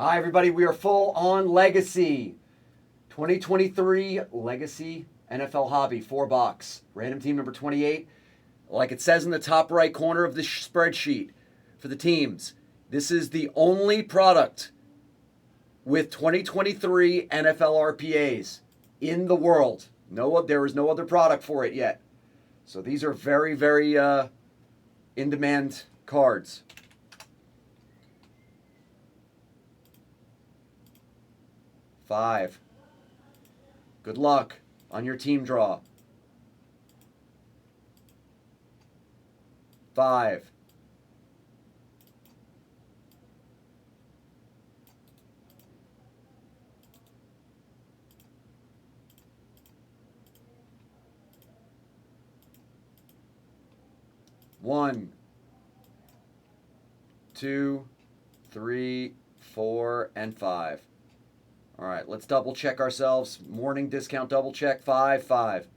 Hi, everybody. We are full on Legacy. 2023 Legacy NFL Hobby, 4-box. Random team number 28. Like it says in the top right corner of the spreadsheet for the teams, this is the only product with 2023 NFL RPAs in the world. There is no other product for it yet. So these are very, very in-demand cards. Five. Good luck on your team draw. 5. One, 2, 3, 4, and 5. All right, let's double check ourselves. Morning discount double check. 5, 5.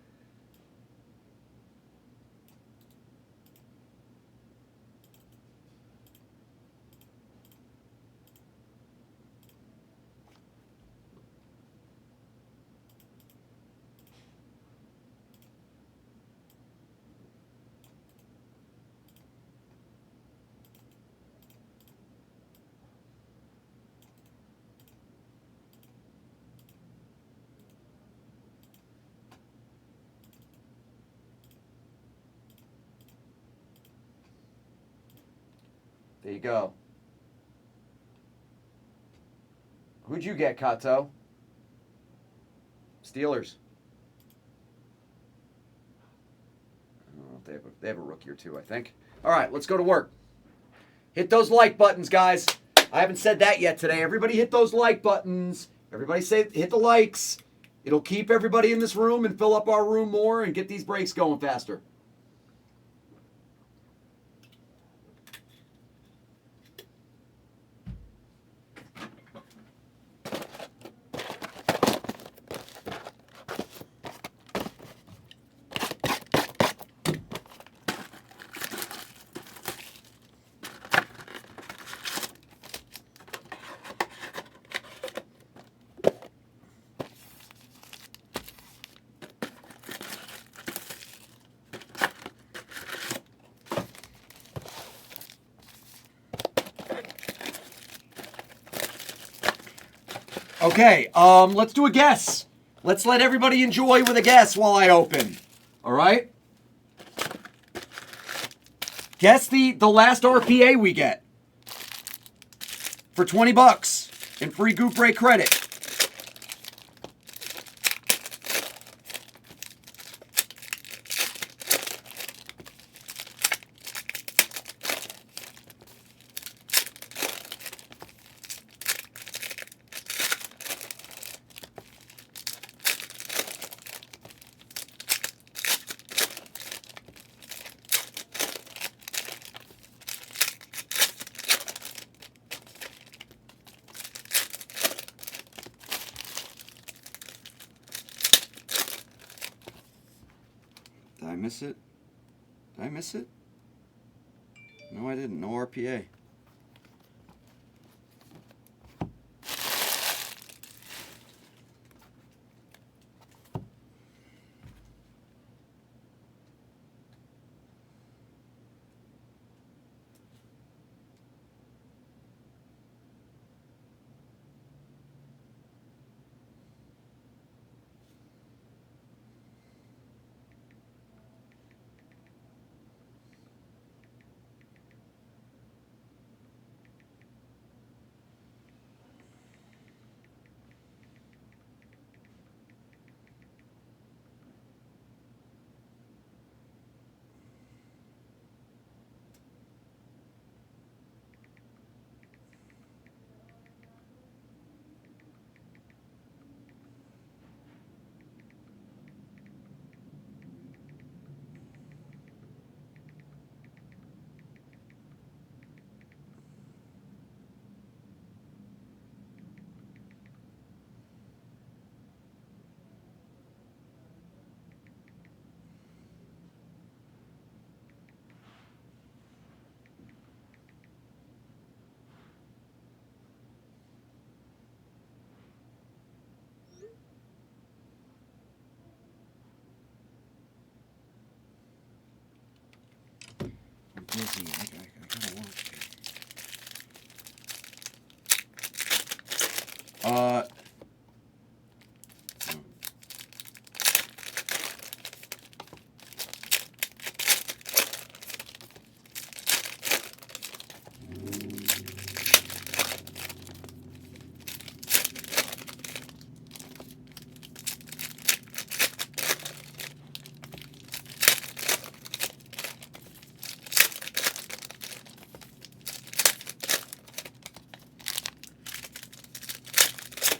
There you go. Who'd you get, Kato? Steelers. I don't know if they have a rookie or two, I think. All right, let's go to work. Hit those like buttons, guys. I haven't said that yet today. Everybody hit those like buttons. Everybody say hit the likes. It'll keep everybody in this room and fill up our room more and get these breaks going faster. Okay, let's do a guess. Let's let everybody enjoy with a guess while I open. All right? Guess the last RPA we get for 20 bucks in free Goop Break credit. Did I miss it? Did I miss it? No, I didn't. No RPA.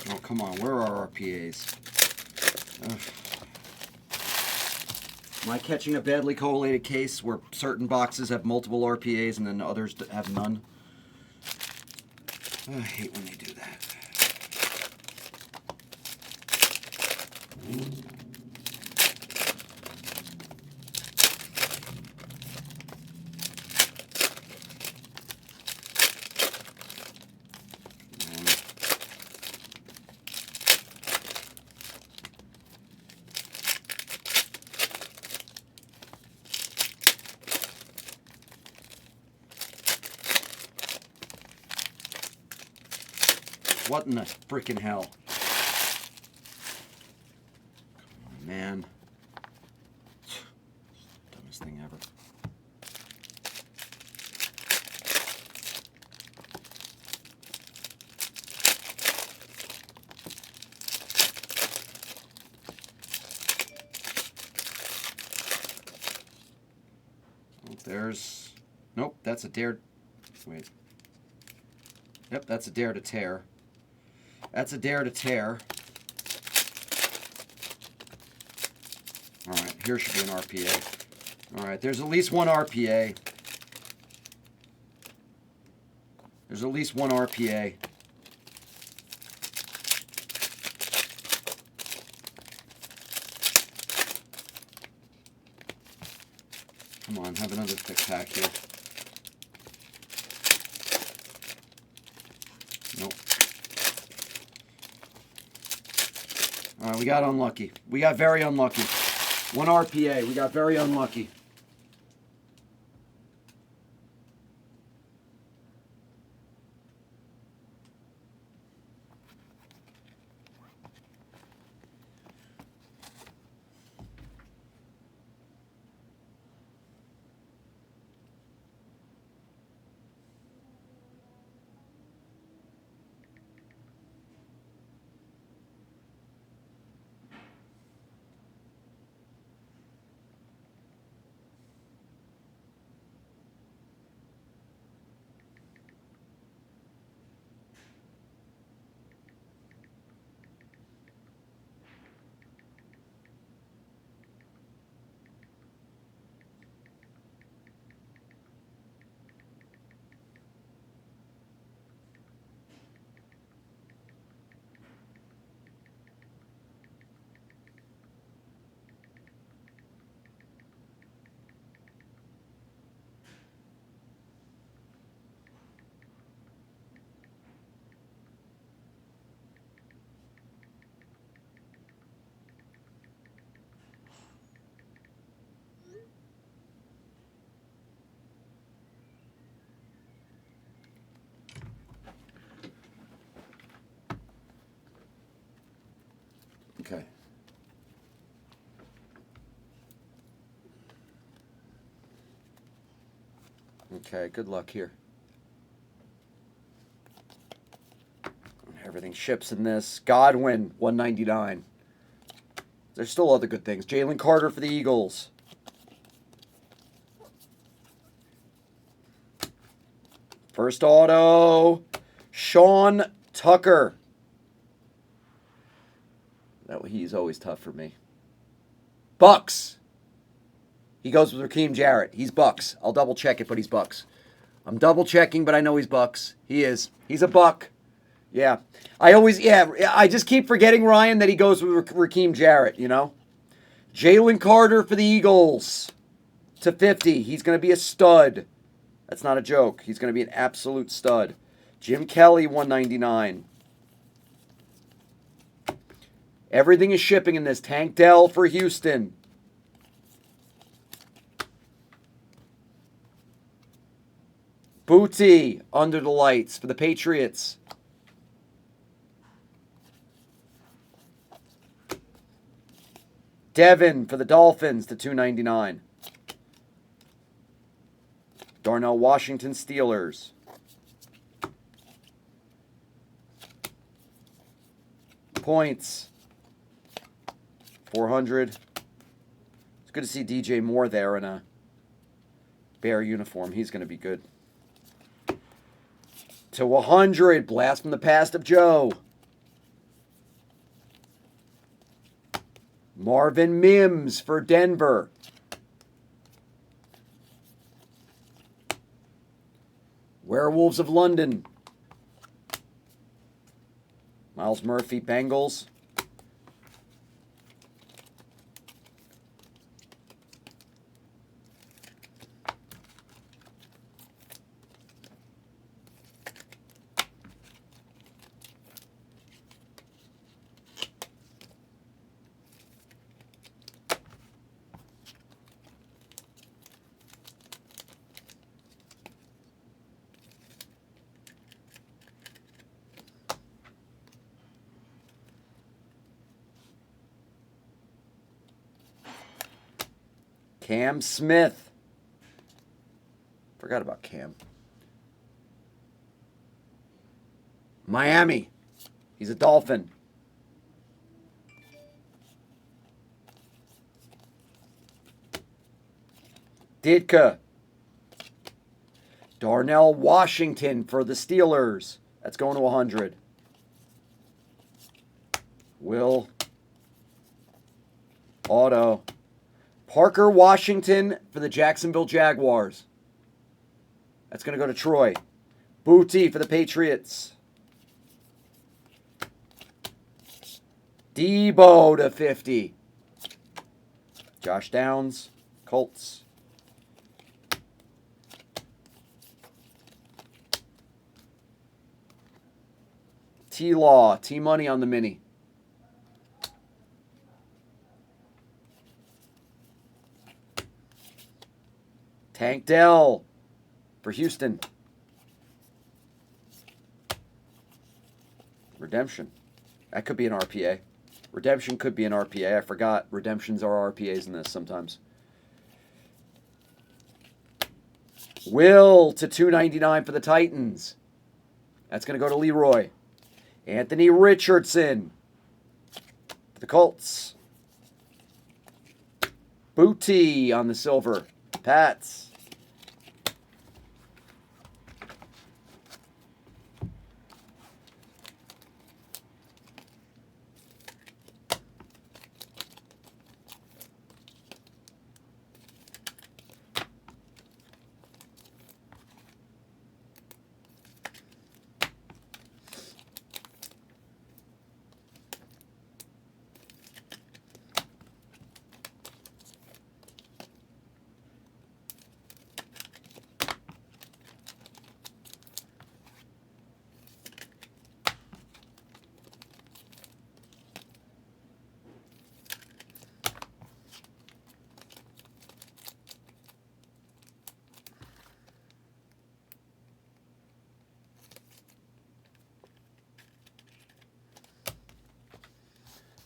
Oh, come on. Where are our RPAs? Am I catching a badly correlated case where certain boxes have multiple RPAs and then others have none? I hate when they do that. What in the freaking hell? Come on, man. Dumbest thing ever. Oh, there's... Nope, that's a dare... Wait. Yep, that's a dare to tear. That's a dare to tear. Alright, here should be an RPA. Alright, there's at least one RPA. There's at least one RPA. Come on, have another thick pack here. Nope. Alright, we got unlucky. We got very unlucky. One RPA. We got very unlucky. Okay. Okay, good luck here. Everything ships in this. Godwin, 199. There's still other good things. Jalen Carter for the Eagles. First auto, Sean Tucker. He's always tough for me. Bucks. He goes with Raheem Jarrett. He's Bucks. I'll double check it, but he's Bucks. I'm double checking, but I know he's Bucks. He is. He's a Buck. Yeah. I just keep forgetting, Ryan, that he goes with Raheem Jarrett, you know? Jalen Carter for the Eagles to 50. He's going to be a stud. That's not a joke. He's going to be an absolute stud. Jim Kelly, 199. Everything is shipping in this. Tank Dell for Houston. Booty under the lights for the Patriots. Devin for the Dolphins to 299. Darnell Washington, Steelers. Points. 400. It's good to see DJ Moore there in a Bear uniform. He's going to be good. To 100. Blast from the past of Joe. Marvin Mims for Denver. Werewolves of London. Miles Murphy, Bengals. Cam Smith. Forgot about Cam. Miami. He's a Dolphin. Ditka. Darnell Washington for the Steelers. That's going to 100. Will. Auto. Parker Washington for the Jacksonville Jaguars. That's going to go to Troy. Booty for the Patriots. Debo to 50. Josh Downs, Colts. T-Law, T-Money on the mini. Tank Dell for Houston. Redemption. That could be an RPA. Redemption could be an RPA. I forgot redemptions are RPAs in this sometimes. Will to 299 for the Titans. That's going to go to Leroy. Anthony Richardson for the Colts. Booty on the silver. Pats.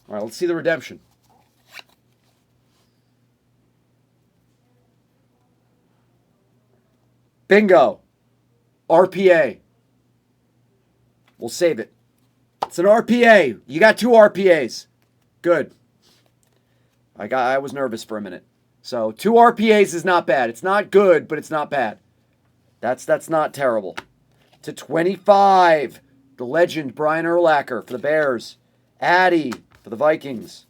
All right, let's see the redemption. Bingo. RPA. We'll save it. It's an RPA. You got 2 RPAs. Good. I was nervous for a minute. So 2 RPAs is not bad. It's not good, but it's not bad. That's not terrible. To 25, the legend Brian Urlacher for the Bears. Addy for the Vikings.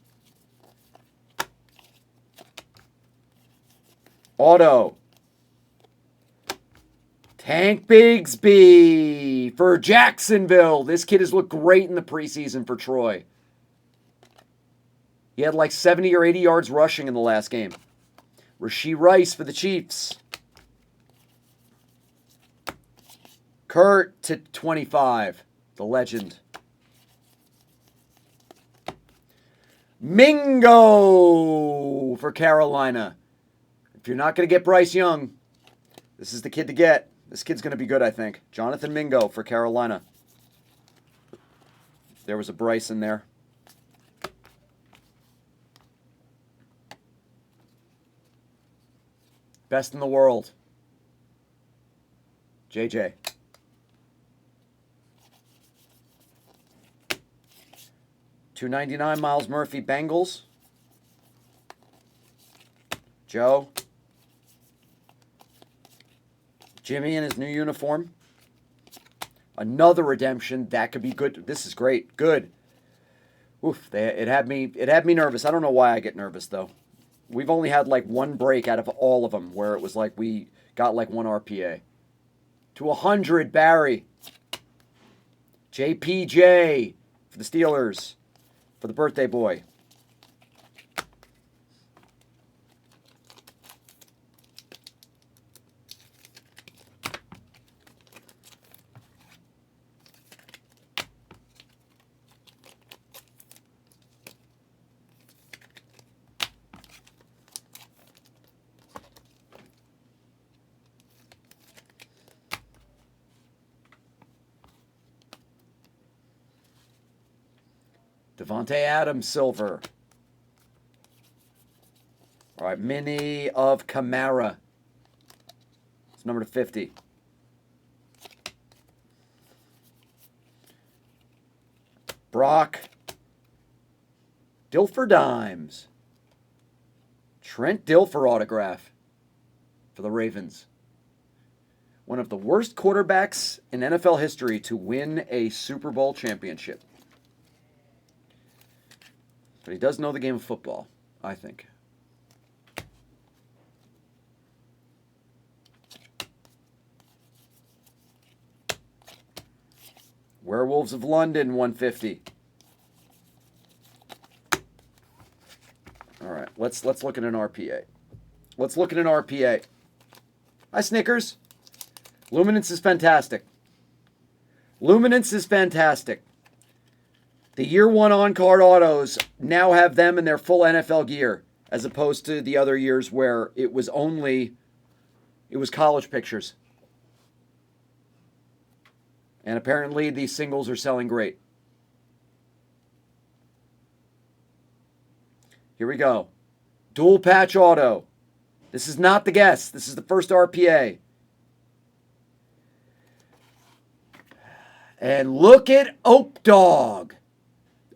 Auto. Tank Bigsby for Jacksonville. This kid has looked great in the preseason for Troy. He had like 70 or 80 yards rushing in the last game. Rashee Rice for the Chiefs. Kurt to 25, the legend. Mingo for Carolina. If you're not going to get Bryce Young, this is the kid to get. This kid's going to be good, I think. Jonathan Mingo for Carolina. There was a Bryce in there. Best in the world. JJ. $2.99 Miles Murphy, Bengals. Joe. Jimmy in his new uniform. Another redemption. That could be good. This is great. Good. Oof. It had me nervous. I don't know why I get nervous, though. We've only had like one break out of all of them where it was like we got like one RPA. To 100, Barry. JPJ for the Steelers. For the birthday boy. Devontae Adams, silver. All right, mini of Kamara. It's number 50. Brock. Dilfer Dimes. Trent Dilfer autograph for the Ravens. One of the worst quarterbacks in NFL history to win a Super Bowl championship. But he does know the game of football, I think. Werewolves of London, 150. All right, let's look at an RPA. Let's look at an RPA. Hi, Snickers. Luminance is fantastic. Luminance is fantastic. The year one on-card autos now have them in their full NFL gear, as opposed to the other years where it was college pictures. And apparently these singles are selling great. Here we go. Dual patch auto. This is not the guess. This is the first RPA. And look at Oak Dog.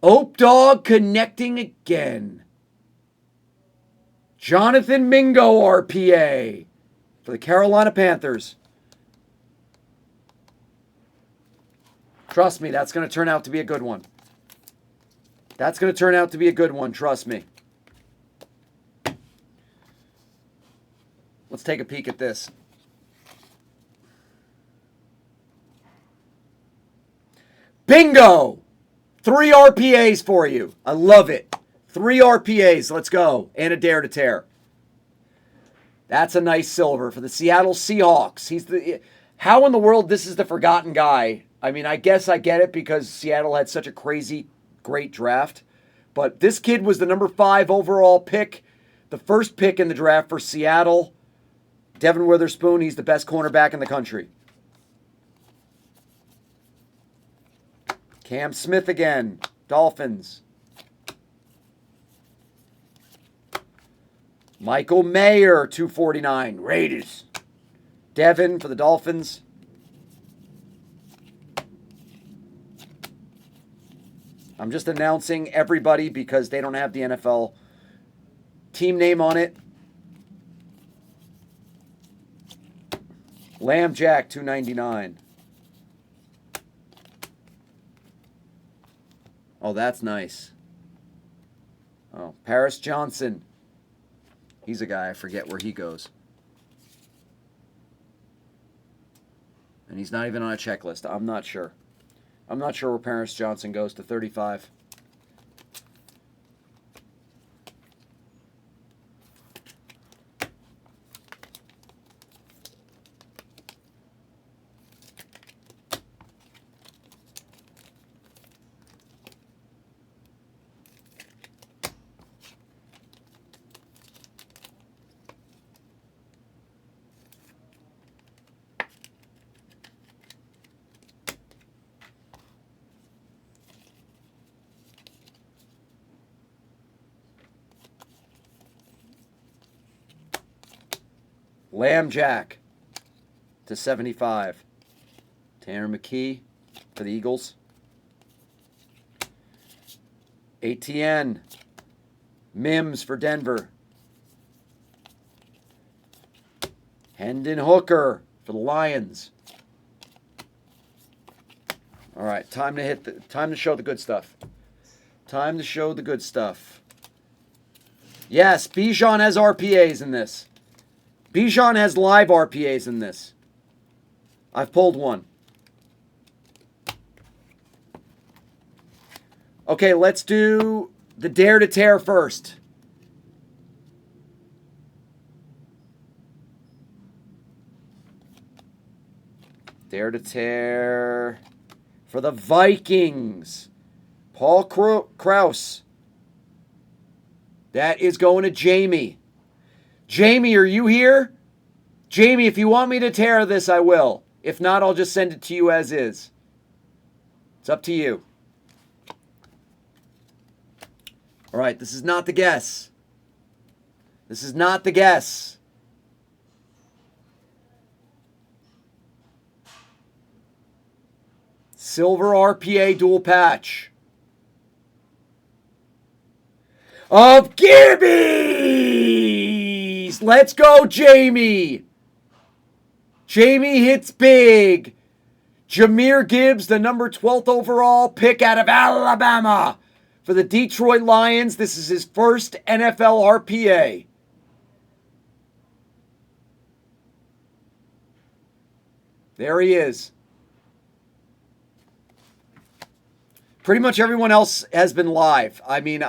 Oak Dog connecting again. Jonathan Mingo RPA for the Carolina Panthers. Trust me, that's going to turn out to be a good one. That's going to turn out to be a good one, trust me. Let's take a peek at this. Bingo! 3 RPAs for you. I love it. 3 RPAs. Let's go. And a dare to tear. That's a nice silver for the Seattle Seahawks. How in the world this is the forgotten guy? I mean, I guess I get it because Seattle had such a crazy, great draft. But this kid was the number 5 overall pick. The first pick in the draft for Seattle. Devin Witherspoon, he's the best cornerback in the country. Cam Smith again. Dolphins. Michael Mayer, 249. Raiders. Devin for the Dolphins. I'm just announcing everybody because they don't have the NFL team name on it. Lamb Jack, 299. Oh, that's nice. Oh, Paris Johnson. He's a guy, I forget where he goes. And he's not even on a checklist. I'm not sure. I'm not sure where Paris Johnson goes to 35. Lamb Jack to 75. Tanner McKee for the Eagles. ATN. Mims for Denver. Hendon Hooker for the Lions. All right, time to show the good stuff. Time to show the good stuff. Yes, Bijan has RPAs in this. Bijan has live RPAs in this. I've pulled one. Okay, let's do the Dare to Tear first. Dare to Tear for the Vikings. Paul Krause. That is going to Jamie. Jamie, are you here? Jamie, if you want me to tear this, I will. If not, I'll just send it to you as is. It's up to you. All right, this is not the guess. This is not the guess. Silver RPA dual patch of Gibbies. Let's go, Jamie. Jamie hits big. Jahmyr Gibbs, the number 12th overall pick out of Alabama for the Detroit Lions. This is his first NFL RPA. There he is. Pretty much everyone else has been live. I mean,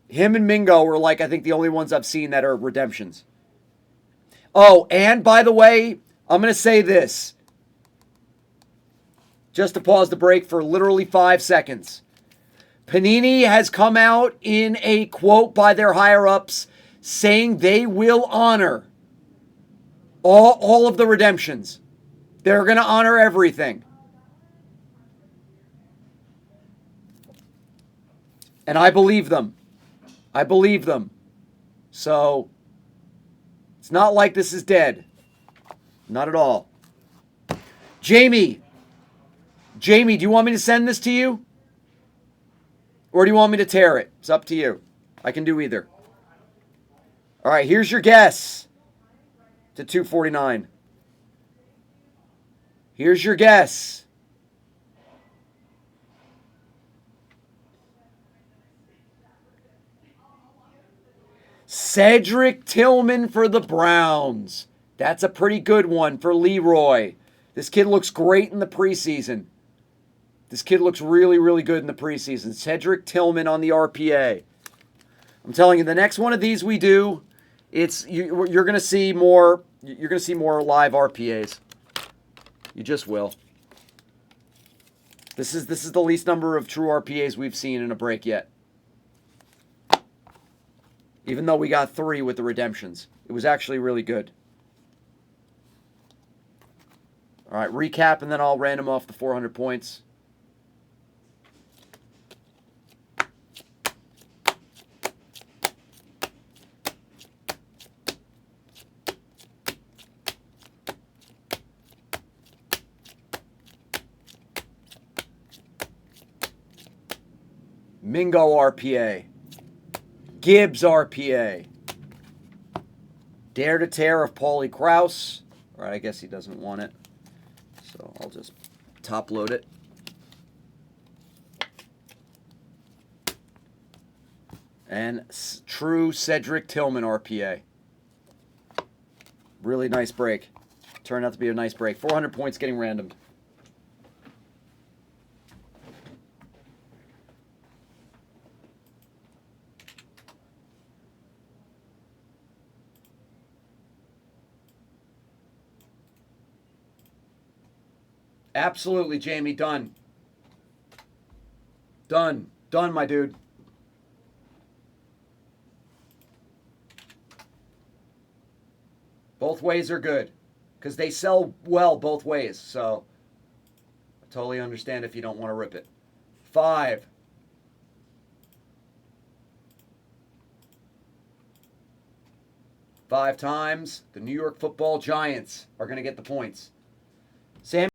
him and Mingo were like, I think the only ones I've seen that are redemptions. Oh, and by the way, I'm going to say this. Just to pause the break for literally 5 seconds. Panini has come out in a quote by their higher-ups saying they will honor all of the redemptions. They're going to honor everything. And I believe them. I believe them. So, it's not like this is dead. Not at all. Jamie, do you want me to send this to you? Or do you want me to tear it? It's up to you. I can do either. All right, here's your guess to 249. Here's your guess. Cedric Tillman for the Browns. That's a pretty good one for Leroy. This kid looks great in the preseason. This kid looks really, really good in the preseason. Cedric Tillman on the RPA. I'm telling you, the next one of these we do, you're going to see more. You're going to see more live RPAs. You just will. This is the least number of true RPAs we've seen in a break yet. Even though we got 3 with the redemptions. It was actually really good. All right, recap, and then I'll random off the 400 points. Mingo RPA. Gibbs RPA. Dare to Tear of Paulie Krause. All right, I guess he doesn't want it. So I'll just top load it. And true Cedric Tillman RPA. Really nice break. Turned out to be a nice break. 400 points getting randomed. Absolutely, Jamie. Done. Done. Done, my dude. Both ways are good. Because they sell well both ways. So, I totally understand if you don't want to rip it. 5. 5 times. The New York Football Giants are going to get the points. Sam